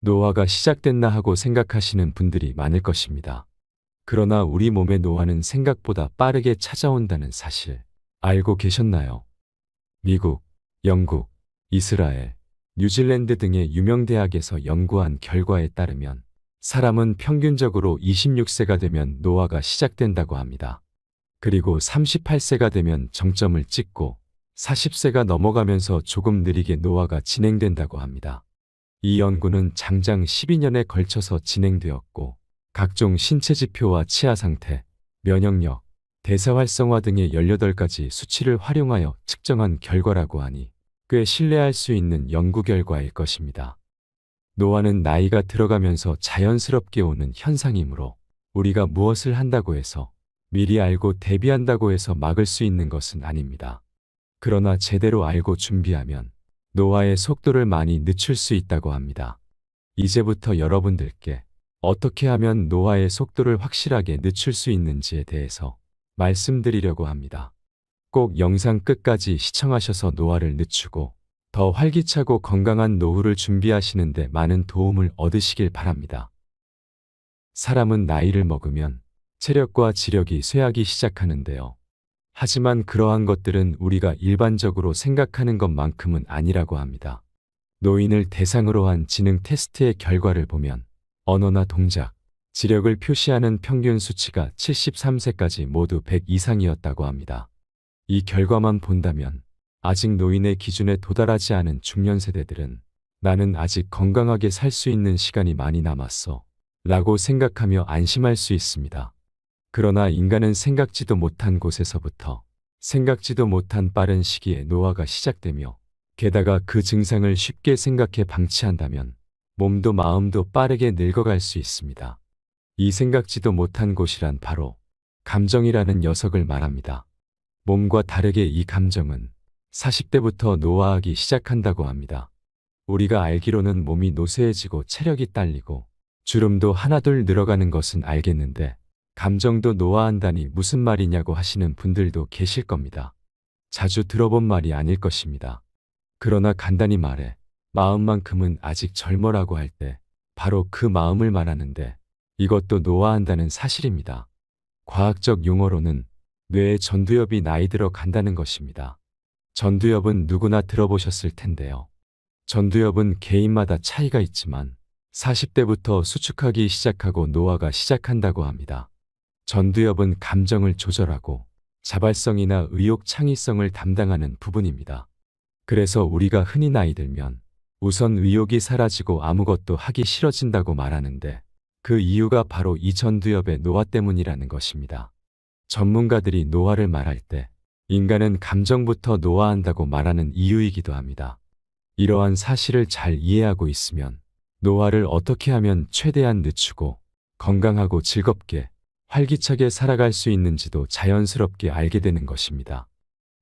노화가 시작됐나 하고 생각하시는 분들이 많을 것입니다. 그러나 우리 몸의 노화는 생각보다 빠르게 찾아온다는 사실 알고 계셨나요? 미국, 영국, 이스라엘, 뉴질랜드 등의 유명 대학에서 연구한 결과에 따르면 사람은 평균적으로 26세가 되면 노화가 시작된다고 합니다. 그리고 38세가 되면 정점을 찍고 40세가 넘어가면서 조금 느리게 노화가 진행된다고 합니다. 이 연구는 장장 12년에 걸쳐서 진행되었고 각종 신체 지표와 치아 상태, 면역력, 대사 활성화 등의 18가지 수치를 활용하여 측정한 결과라고 하니 꽤 신뢰할 수 있는 연구 결과일 것입니다. 노화는 나이가 들어가면서 자연스럽게 오는 현상이므로 우리가 무엇을 한다고 해서 미리 알고 대비한다고 해서 막을 수 있는 것은 아닙니다. 그러나 제대로 알고 준비하면 노화의 속도를 많이 늦출 수 있다고 합니다. 이제부터 여러분들께 어떻게 하면 노화의 속도를 확실하게 늦출 수 있는지에 대해서 말씀드리려고 합니다. 꼭 영상 끝까지 시청하셔서 노화를 늦추고 더 활기차고 건강한 노후를 준비하시는데 많은 도움을 얻으시길 바랍니다. 사람은 나이를 먹으면 체력과 지력이 쇠하기 시작하는데요. 하지만 그러한 것들은 우리가 일반적으로 생각하는 것만큼은 아니라고 합니다. 노인을 대상으로 한 지능 테스트의 결과를 보면 언어나 동작, 지력을 표시하는 평균 수치가 73세까지 모두 100 이상이었다고 합니다. 이 결과만 본다면 아직 노인의 기준에 도달하지 않은 중년 세대들은 나는 아직 건강하게 살 수 있는 시간이 많이 남았어 라고 생각하며 안심할 수 있습니다. 그러나 인간은 생각지도 못한 곳에서부터 생각지도 못한 빠른 시기에 노화가 시작되며 게다가 그 증상을 쉽게 생각해 방치한다면 몸도 마음도 빠르게 늙어갈 수 있습니다. 이 생각지도 못한 곳이란 바로 감정이라는 녀석을 말합니다. 몸과 다르게 이 감정은 40대부터 노화하기 시작한다고 합니다. 우리가 알기로는 몸이 노쇠해지고 체력이 딸리고 주름도 하나둘 늘어가는 것은 알겠는데 감정도 노화한다니 무슨 말이냐고 하시는 분들도 계실 겁니다. 자주 들어본 말이 아닐 것입니다. 그러나 간단히 말해 마음만큼은 아직 젊어라고 할 때 바로 그 마음을 말하는데 이것도 노화한다는 사실입니다. 과학적 용어로는 뇌의 전두엽이 나이 들어 간다는 것입니다. 전두엽은 누구나 들어보셨을 텐데요. 전두엽은 개인마다 차이가 있지만 40대부터 수축하기 시작하고 노화가 시작한다고 합니다. 전두엽은 감정을 조절하고 자발성이나 의욕 창의성을 담당하는 부분입니다. 그래서 우리가 흔히 나이 들면 우선 의욕이 사라지고 아무것도 하기 싫어진다고 말하는데 그 이유가 바로 이 전두엽의 노화 때문이라는 것입니다. 전문가들이 노화를 말할 때 인간은 감정부터 노화한다고 말하는 이유이기도 합니다. 이러한 사실을 잘 이해하고 있으면 노화를 어떻게 하면 최대한 늦추고 건강하고 즐겁게 활기차게 살아갈 수 있는지도 자연스럽게 알게 되는 것입니다.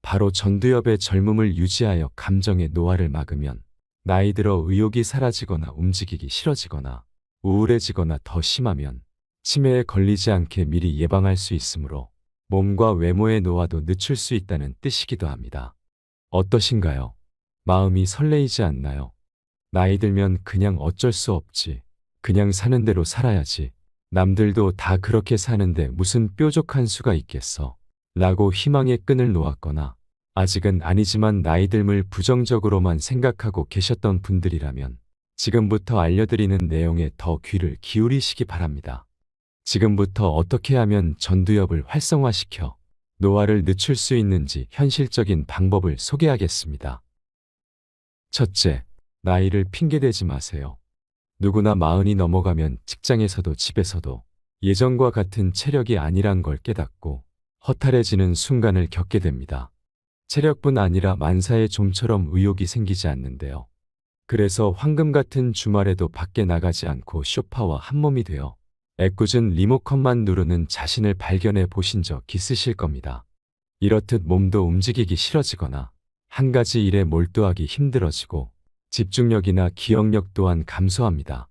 바로 전두엽의 젊음을 유지하여 감정의 노화를 막으면 나이 들어 의욕이 사라지거나 움직이기 싫어지거나 우울해지거나 더 심하면 치매에 걸리지 않게 미리 예방할 수 있으므로 몸과 외모의 노화도 늦출 수 있다는 뜻이기도 합니다. 어떠신가요? 마음이 설레이지 않나요? 나이 들면 그냥 어쩔 수 없지. 그냥 사는 대로 살아야지. 남들도 다 그렇게 사는데 무슨 뾰족한 수가 있겠어. 라고 희망의 끈을 놓았거나 아직은 아니지만 나이 듦을 부정적으로만 생각하고 계셨던 분들이라면 지금부터 알려드리는 내용에 더 귀를 기울이시기 바랍니다. 지금부터 어떻게 하면 전두엽을 활성화시켜 노화를 늦출 수 있는지 현실적인 방법을 소개하겠습니다. 첫째, 나이를 핑계대지 마세요. 누구나 40이 넘어가면 직장에서도 집에서도 예전과 같은 체력이 아니란 걸 깨닫고 허탈해지는 순간을 겪게 됩니다. 체력뿐 아니라 만사의 좀처럼 의욕이 생기지 않는데요. 그래서 황금 같은 주말에도 밖에 나가지 않고 소파와 한몸이 되어 애꿎은 리모컨만 누르는 자신을 발견해 보신 적 있으실 겁니다. 이렇듯 몸도 움직이기 싫어지거나 한 가지 일에 몰두하기 힘들어지고 집중력이나 기억력 또한 감소합니다.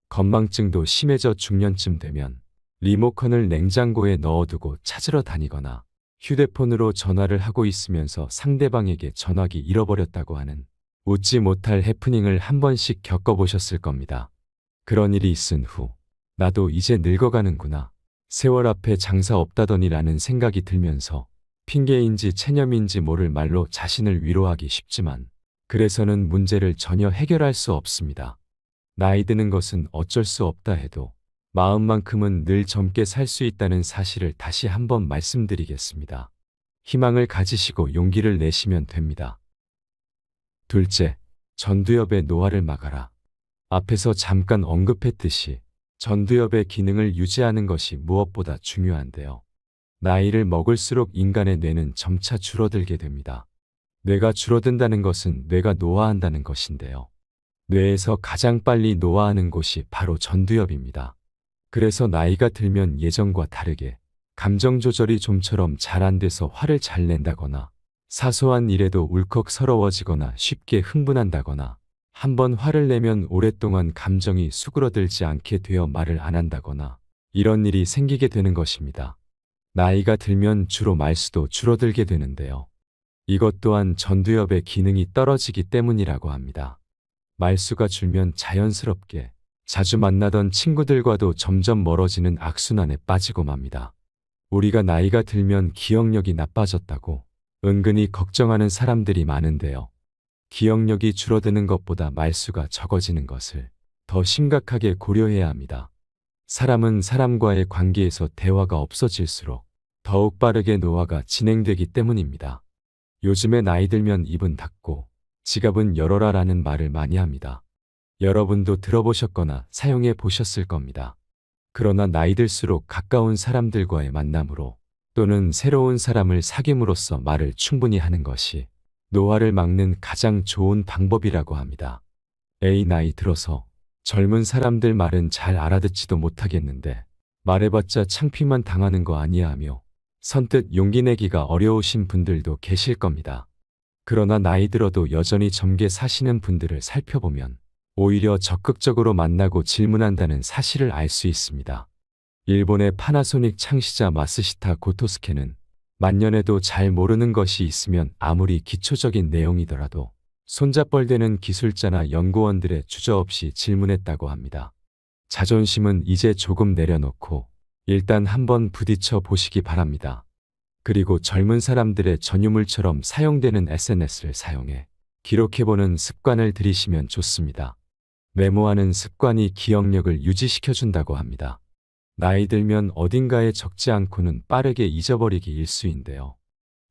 건망증도 심해져 중년쯤 되면 리모컨을 냉장고에 넣어두고 찾으러 다니거나 휴대폰으로 전화를 하고 있으면서 상대방에게 전화기 잃어버렸다고 하는 웃지 못할 해프닝을 한 번씩 겪어보셨을 겁니다. 그런 일이 있은 후 나도 이제 늙어가는구나. 세월 앞에 장사 없다더니라는 생각이 들면서 핑계인지 체념인지 모를 말로 자신을 위로하기 쉽지만 그래서는 문제를 전혀 해결할 수 없습니다. 나이 드는 것은 어쩔 수 없다 해도 마음만큼은 늘 젊게 살 수 있다는 사실을 다시 한번 말씀드리겠습니다. 희망을 가지시고 용기를 내시면 됩니다. 둘째, 전두엽의 노화를 막아라. 앞에서 잠깐 언급했듯이 전두엽의 기능을 유지하는 것이 무엇보다 중요한데요. 나이를 먹을수록 인간의 뇌는 점차 줄어들게 됩니다. 뇌가 줄어든다는 것은 뇌가 노화한다는 것인데요. 뇌에서 가장 빨리 노화하는 곳이 바로 전두엽입니다. 그래서 나이가 들면 예전과 다르게 감정 조절이 좀처럼 잘 안 돼서 화를 잘 낸다거나 사소한 일에도 울컥 서러워지거나 쉽게 흥분한다거나 한번 화를 내면 오랫동안 감정이 수그러들지 않게 되어 말을 안 한다거나 이런 일이 생기게 되는 것입니다. 나이가 들면 주로 말수도 줄어들게 되는데요. 이것 또한 전두엽의 기능이 떨어지기 때문이라고 합니다. 말수가 줄면 자연스럽게 자주 만나던 친구들과도 점점 멀어지는 악순환에 빠지고 맙니다. 우리가 나이가 들면 기억력이 나빠졌다고 은근히 걱정하는 사람들이 많은데요. 기억력이 줄어드는 것보다 말수가 적어지는 것을 더 심각하게 고려해야 합니다. 사람은 사람과의 관계에서 대화가 없어질수록 더욱 빠르게 노화가 진행되기 때문입니다. 요즘에 나이 들면 입은 닫고 지갑은 열어라 라는 말을 많이 합니다. 여러분도 들어보셨거나 사용해 보셨을 겁니다. 그러나 나이 들수록 가까운 사람들과의 만남으로 또는 새로운 사람을 사귐으로써 말을 충분히 하는 것이 노화를 막는 가장 좋은 방법이라고 합니다. 에이, 나이 들어서 젊은 사람들 말은 잘 알아듣지도 못하겠는데 말해봤자 창피만 당하는 거 아니야 하며 선뜻 용기 내기가 어려우신 분들도 계실 겁니다. 그러나 나이 들어도 여전히 젊게 사시는 분들을 살펴보면 오히려 적극적으로 만나고 질문한다는 사실을 알 수 있습니다. 일본의 파나소닉 창시자 마스시타 고토스케는 만년에도 잘 모르는 것이 있으면 아무리 기초적인 내용이더라도 손잡벌되는 기술자나 연구원들의 주저없이 질문했다고 합니다. 자존심은 이제 조금 내려놓고 일단 한번 부딪혀 보시기 바랍니다. 그리고 젊은 사람들의 전유물처럼 사용되는 SNS를 사용해 기록해보는 습관을 들이시면 좋습니다. 메모하는 습관이 기억력을 유지시켜준다고 합니다. 나이 들면 어딘가에 적지 않고는 빠르게 잊어버리기 일쑤인데요.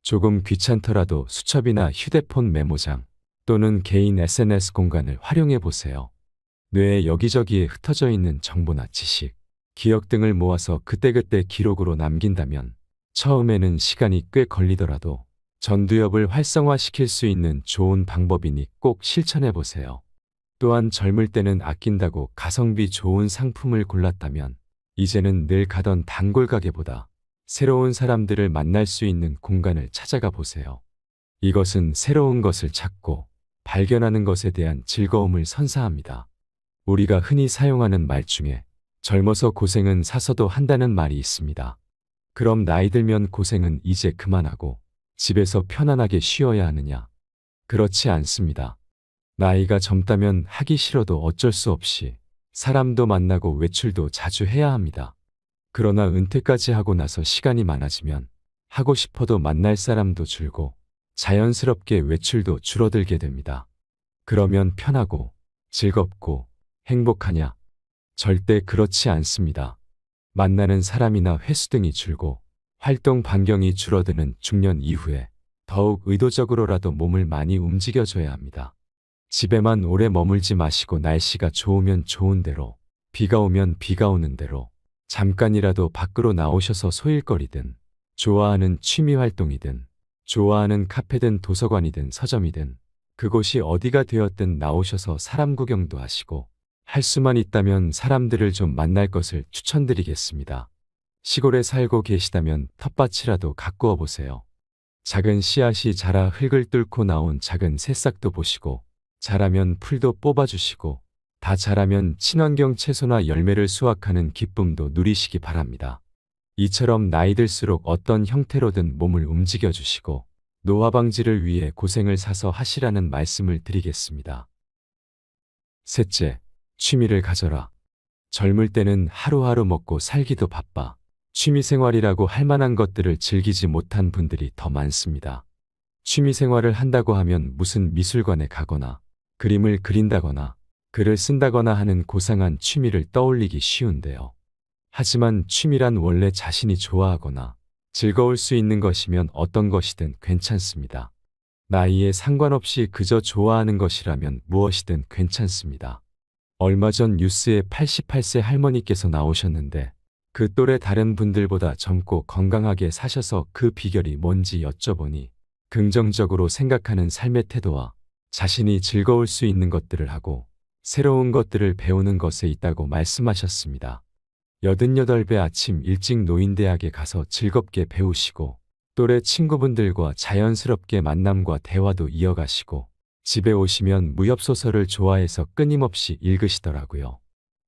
조금 귀찮더라도 수첩이나 휴대폰 메모장 또는 개인 SNS 공간을 활용해 보세요. 뇌에 여기저기에 흩어져 있는 정보나 지식, 기억 등을 모아서 그때그때 기록으로 남긴다면 처음에는 시간이 꽤 걸리더라도 전두엽을 활성화시킬 수 있는 좋은 방법이니 꼭 실천해 보세요. 또한 젊을 때는 아낀다고 가성비 좋은 상품을 골랐다면 이제는 늘 가던 단골 가게보다 새로운 사람들을 만날 수 있는 공간을 찾아가 보세요. 이것은 새로운 것을 찾고 발견하는 것에 대한 즐거움을 선사합니다. 우리가 흔히 사용하는 말 중에 젊어서 고생은 사서도 한다는 말이 있습니다. 그럼 나이 들면 고생은 이제 그만하고 집에서 편안하게 쉬어야 하느냐? 그렇지 않습니다. 나이가 젊다면 하기 싫어도 어쩔 수 없이 사람도 만나고 외출도 자주 해야 합니다. 그러나 은퇴까지 하고 나서 시간이 많아지면 하고 싶어도 만날 사람도 줄고 자연스럽게 외출도 줄어들게 됩니다. 그러면 편하고 즐겁고 행복하냐? 절대 그렇지 않습니다. 만나는 사람이나 횟수 등이 줄고 활동 반경이 줄어드는 중년 이후에 더욱 의도적으로라도 몸을 많이 움직여줘야 합니다. 집에만 오래 머물지 마시고 날씨가 좋으면 좋은 대로, 비가 오면 비가 오는 대로 잠깐이라도 밖으로 나오셔서 소일거리든 좋아하는 취미 활동이든 좋아하는 카페든 도서관이든 서점이든 그곳이 어디가 되었든 나오셔서 사람 구경도 하시고 할 수만 있다면 사람들을 좀 만날 것을 추천드리겠습니다. 시골에 살고 계시다면 텃밭이라도 가꾸어 보세요. 작은 씨앗이 자라 흙을 뚫고 나온 작은 새싹도 보시고 자라면 풀도 뽑아주시고 다 자라면 친환경 채소나 열매를 수확하는 기쁨도 누리시기 바랍니다. 이처럼 나이 들수록 어떤 형태로든 몸을 움직여 주시고 노화 방지를 위해 고생을 사서 하시라는 말씀을 드리겠습니다. 셋째, 취미를 가져라. 젊을 때는 하루하루 먹고 살기도 바빠 취미생활이라고 할 만한 것들을 즐기지 못한 분들이 더 많습니다. 취미생활을 한다고 하면 무슨 미술관에 가거나 그림을 그린다거나 글을 쓴다거나 하는 고상한 취미를 떠올리기 쉬운데요. 하지만 취미란 원래 자신이 좋아하거나 즐거울 수 있는 것이면 어떤 것이든 괜찮습니다. 나이에 상관없이 그저 좋아하는 것이라면 무엇이든 괜찮습니다. 얼마 전 뉴스에 88세 할머니께서 나오셨는데 그 또래 다른 분들보다 젊고 건강하게 사셔서 그 비결이 뭔지 여쭤보니 긍정적으로 생각하는 삶의 태도와 자신이 즐거울 수 있는 것들을 하고 새로운 것들을 배우는 것에 있다고 말씀하셨습니다. 88배 아침 일찍 노인대학에 가서 즐겁게 배우시고 또래 친구분들과 자연스럽게 만남과 대화도 이어가시고 집에 오시면 무협소설을 좋아해서 끊임없이 읽으시더라고요.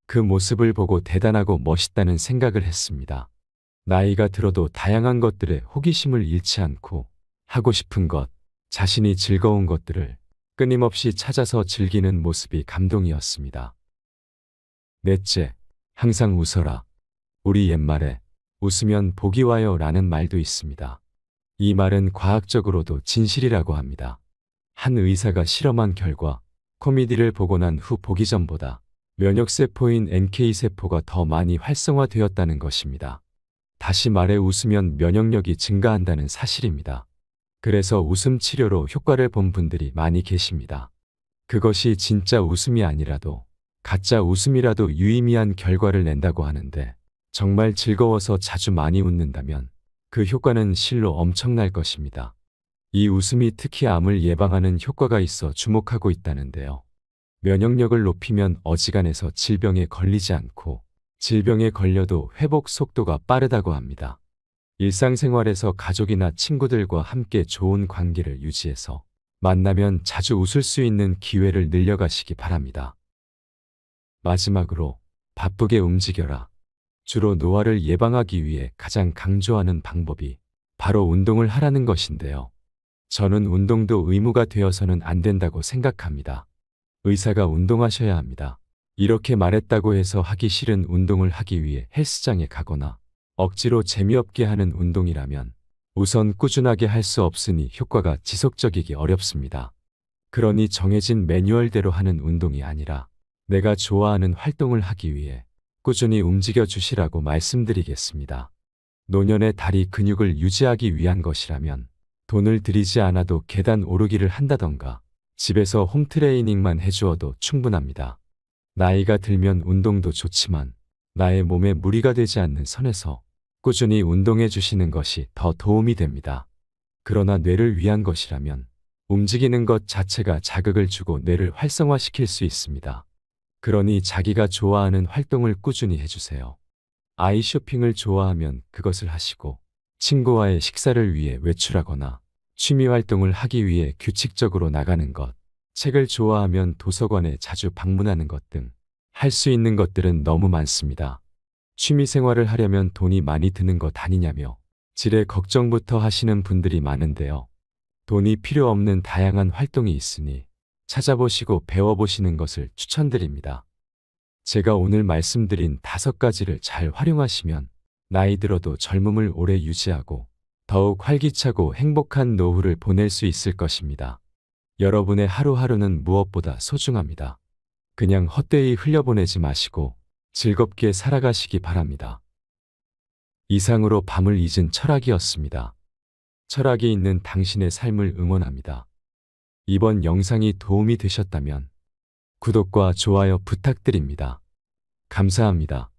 그 모습을 보고 대단하고 멋있다는 생각을 했습니다. 나이가 들어도 다양한 것들에 호기심을 잃지 않고 하고 싶은 것, 자신이 즐거운 것들을 끊임없이 찾아서 즐기는 모습이 감동이었습니다. 넷째, 항상 웃어라. 우리 옛말에 웃으면 복이 와요 라는 말도 있습니다. 이 말은 과학적으로도 진실이라고 합니다. 한 의사가 실험한 결과 코미디를 보고 난 후 보기 전보다 면역세포인 NK세포가 더 많이 활성화되었다는 것입니다. 다시 말해 웃으면 면역력이 증가한다는 사실입니다. 그래서 웃음 치료로 효과를 본 분들이 많이 계십니다. 그것이 진짜 웃음이 아니라도 가짜 웃음이라도 유의미한 결과를 낸다고 하는데 정말 즐거워서 자주 많이 웃는다면 그 효과는 실로 엄청날 것입니다. 이 웃음이 특히 암을 예방하는 효과가 있어 주목하고 있다는데요. 면역력을 높이면 어지간해서 질병에 걸리지 않고 질병에 걸려도 회복 속도가 빠르다고 합니다. 일상생활에서 가족이나 친구들과 함께 좋은 관계를 유지해서 만나면 자주 웃을 수 있는 기회를 늘려가시기 바랍니다. 마지막으로 바쁘게 움직여라. 주로 노화를 예방하기 위해 가장 강조하는 방법이 바로 운동을 하라는 것인데요. 저는 운동도 의무가 되어서는 안 된다고 생각합니다. 의사가 운동하셔야 합니다. 이렇게 말했다고 해서 하기 싫은 운동을 하기 위해 헬스장에 가거나 억지로 재미없게 하는 운동이라면 우선 꾸준하게 할 수 없으니 효과가 지속적이기 어렵습니다. 그러니 정해진 매뉴얼대로 하는 운동이 아니라 내가 좋아하는 활동을 하기 위해 꾸준히 움직여 주시라고 말씀드리겠습니다. 노년의 다리 근육을 유지하기 위한 것이라면 돈을 들이지 않아도 계단 오르기를 한다던가 집에서 홈트레이닝만 해주어도 충분합니다. 나이가 들면 운동도 좋지만 나의 몸에 무리가 되지 않는 선에서 꾸준히 운동해 주시는 것이 더 도움이 됩니다. 그러나 뇌를 위한 것이라면 움직이는 것 자체가 자극을 주고 뇌를 활성화시킬 수 있습니다. 그러니 자기가 좋아하는 활동을 꾸준히 해주세요. 아이 쇼핑을 좋아하면 그것을 하시고 친구와의 식사를 위해 외출하거나 취미 활동을 하기 위해 규칙적으로 나가는 것, 책을 좋아하면 도서관에 자주 방문하는 것 등 할 수 있는 것들은 너무 많습니다. 취미 생활을 하려면 돈이 많이 드는 것 아니냐며 지레 걱정부터 하시는 분들이 많은데요. 돈이 필요 없는 다양한 활동이 있으니 찾아보시고 배워보시는 것을 추천드립니다. 제가 오늘 말씀드린 5가지를 잘 활용하시면 나이 들어도 젊음을 오래 유지하고 더욱 활기차고 행복한 노후를 보낼 수 있을 것입니다. 여러분의 하루하루는 무엇보다 소중합니다. 그냥 헛되이 흘려보내지 마시고 즐겁게 살아가시기 바랍니다. 이상으로 밤을 잊은 철학이었습니다. 철학이 있는 당신의 삶을 응원합니다. 이번 영상이 도움이 되셨다면 구독과 좋아요 부탁드립니다. 감사합니다.